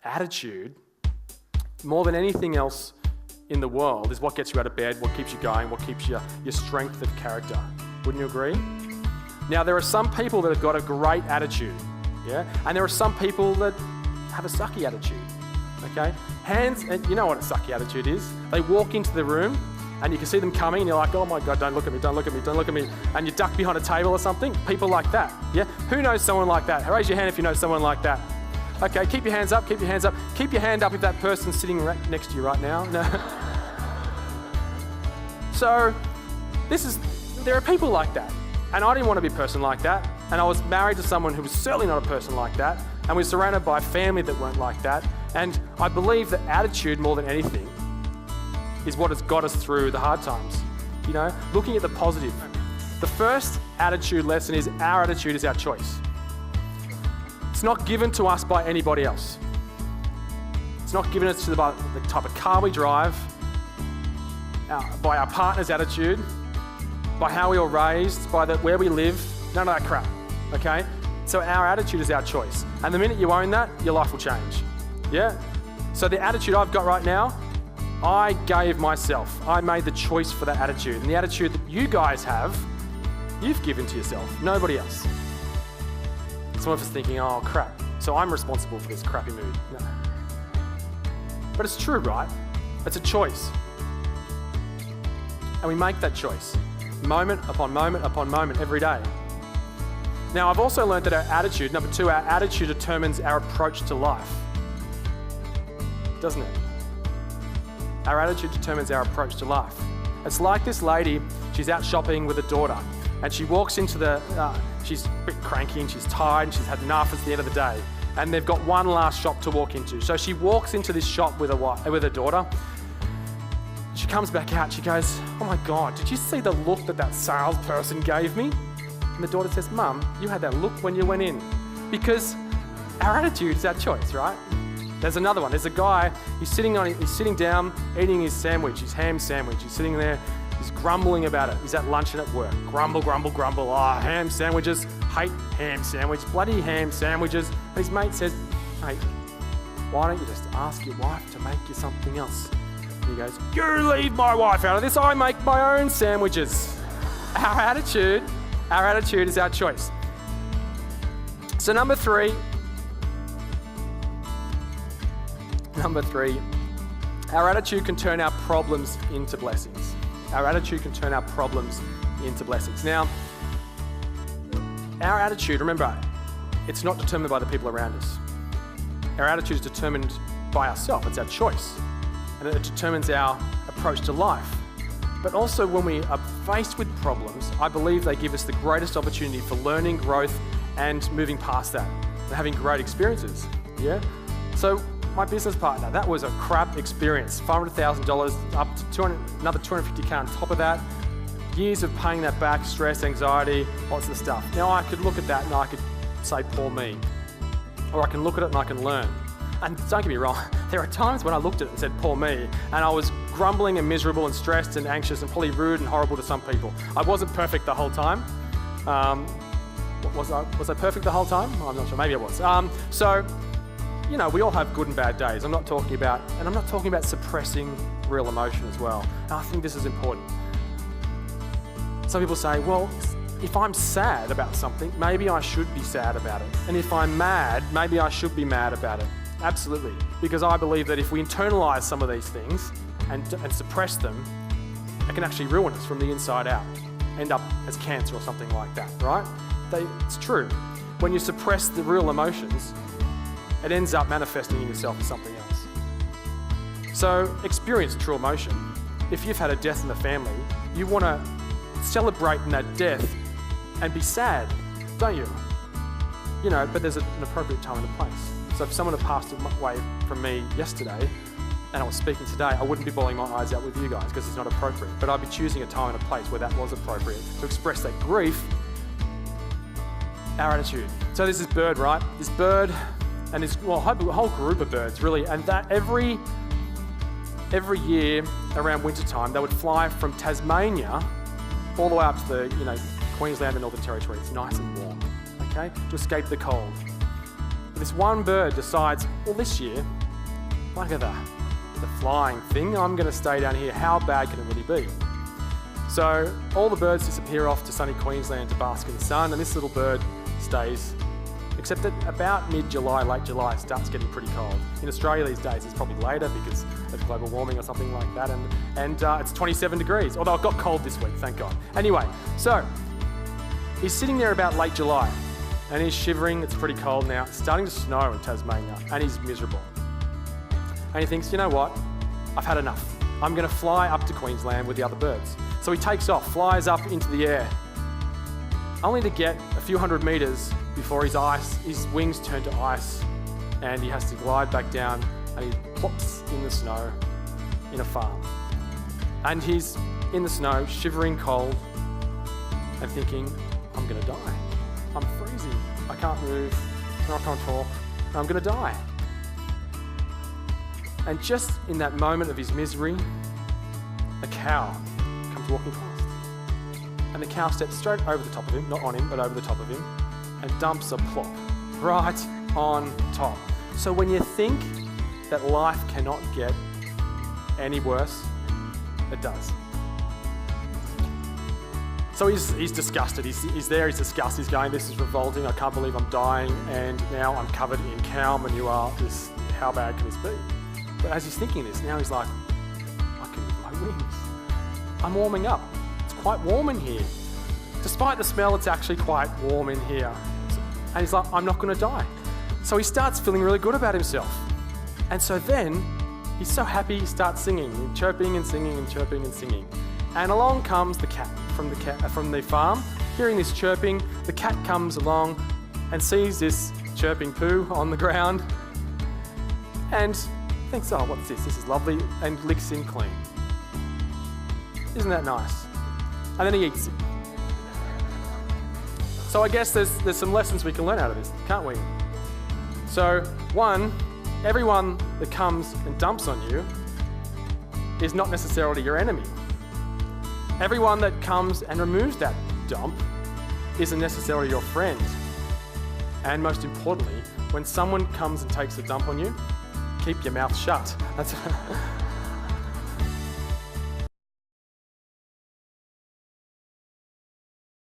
attitude, more than anything else in the world, is what gets you out of bed, what keeps you going, what keeps your strength of character. Wouldn't you agree? Now, there are some people that have got a great attitude, yeah? And there are some people that have a sucky attitude, okay? And you know what a sucky attitude is? They walk into the room and you can see them coming and you're like, oh my God, don't look at me, don't look at me, don't look at me. And you duck behind a table or something. People like that, yeah? Who knows someone like that? Raise your hand if you know someone like that. Okay, keep your hands up, keep your hands up. Keep your hand up if that person's sitting right next to you right now. No. So, there are people like that. And I didn't want to be a person like that. And I was married to someone who was certainly not a person like that. And we were surrounded by a family that weren't like that. And I believe that attitude, more than anything, is what has got us through the hard times. You know, looking at the positive. The first attitude lesson is our attitude is our choice. It's not given to us by anybody else. It's not given us by the type of car we drive, by our partner's attitude, by how we were raised, by where we live, none of that crap, okay? So our attitude is our choice. And the minute you own that, your life will change, yeah? So the attitude I've got right now, I gave myself. I made the choice for that attitude. And the attitude that you guys have, you've given to yourself, nobody else. Some of us thinking, oh crap, so I'm responsible for this crappy mood. No. But it's true, right? It's a choice. And we make that choice. Moment upon moment upon moment every day. Now, I've also learned that our attitude, number two, our attitude determines our approach to life. Doesn't it? Our attitude determines our approach to life. It's like this lady, she's out shopping with a daughter, and she walks into she's a bit cranky and she's tired and she's had enough at the end of the day, and they've got one last shop to walk into. So she walks into this shop with her daughter. She comes back out, she goes, oh my God, did you see the look that salesperson gave me? And the daughter says, Mum, you had that look when you went in. Because our attitude is our choice, right? There's another one. There's a guy, he's sitting down, eating his sandwich, his ham sandwich. He's sitting there, he's grumbling about it. He's at lunch and at work. Grumble, grumble, grumble. Oh, ham sandwiches, hate ham sandwich, bloody ham sandwiches. And his mate says, mate, why don't you just ask your wife to make you something else? And he goes, you leave my wife out of this, I make my own sandwiches. Our attitude is our choice. So number three, our attitude can turn our problems into blessings. Our attitude can turn our problems into blessings. Now, our attitude, remember, it's not determined by the people around us. Our attitude is determined by ourselves. It's our choice. And it determines our approach to life. But also when we are faced with problems, I believe they give us the greatest opportunity for learning, growth, and moving past that, and having great experiences, yeah? So my business partner, that was a crap experience. $500,000 up to another $250K on top of that. Years of paying that back, stress, anxiety, lots of stuff. Now I could look at that and I could say, poor me. Or I can look at it and I can learn. And don't get me wrong, there are times when I looked at it and said, poor me, and I was grumbling and miserable and stressed and anxious and probably rude and horrible to some people. I wasn't perfect the whole time. Was I perfect the whole time? I'm not sure, maybe I was. So, you know, we all have good and bad days. I'm not talking about suppressing real emotion as well. And I think this is important. Some people say, well, if I'm sad about something, maybe I should be sad about it. And if I'm mad, maybe I should be mad about it. Absolutely. Because I believe that if we internalize some of these things and suppress them, it can actually ruin us from the inside out. End up as cancer or something like that, right? It's true. When you suppress the real emotions, it ends up manifesting in yourself as something else. So experience true emotion. If you've had a death in the family, you want to celebrate in that death and be sad, don't you? You know, but there's an appropriate time and a place. So if someone had passed away from me yesterday and I was speaking today, I wouldn't be bawling my eyes out with you guys because it's not appropriate. But I'd be choosing a time and a place where that was appropriate to express that grief. Our attitude. So there's this bird, right? This bird and this a whole group of birds really, and that every year around wintertime they would fly from Tasmania all the way up to the Queensland and Northern Territory. It's nice and warm, okay, to escape the cold. But this one bird decides, well, this year, look at the flying thing, I'm going to stay down here. How bad can it really be? So all the birds disappear off to sunny Queensland to bask in the sun, and this little bird stays, except that about mid-July, late July, it starts getting pretty cold. In Australia these days, it's probably later because of global warming or something like that, and it's 27 degrees, although it got cold this week, thank God. Anyway, so he's sitting there about late July, and he's shivering, it's pretty cold now, it's starting to snow in Tasmania, and he's miserable. And he thinks, you know what, I've had enough. I'm going to fly up to Queensland with the other birds. So he takes off, flies up into the air, only to get a few hundred metres before his wings turn to ice, and he has to glide back down, and he plops in the snow in a farm. And he's in the snow, shivering cold, and thinking, I'm going to die. I'm freezing. I can't move, I can't talk, and I'm going to die. And just in that moment of his misery, a cow comes walking past. And the cow steps straight over the top of him, not on him, but over the top of him, and dumps a plop right on top. So when you think that life cannot get any worse, it does. So he's disgusted. He's there, he's disgusted. He's going, this is revolting. I can't believe I'm dying, and now I'm covered in cow manure. How bad can this be? But as he's thinking this, now he's like, I can use my wings. I'm warming up. It's quite warm in here. Despite the smell, it's actually quite warm in here. And he's like, I'm not going to die. So he starts feeling really good about himself. And so then, he's so happy, he starts singing, and chirping and singing and chirping and singing. And along comes the cat from the farm. Hearing this chirping, the cat comes along and sees this chirping poo on the ground and thinks, oh, what's this? This is lovely, and licks him clean. Isn't that nice? And then he eats it. So I guess there's some lessons we can learn out of this, can't we? So one, everyone that comes and dumps on you is not necessarily your enemy. Everyone that comes and removes that dump isn't necessarily your friend. And most importantly, when someone comes and takes a dump on you, keep your mouth shut.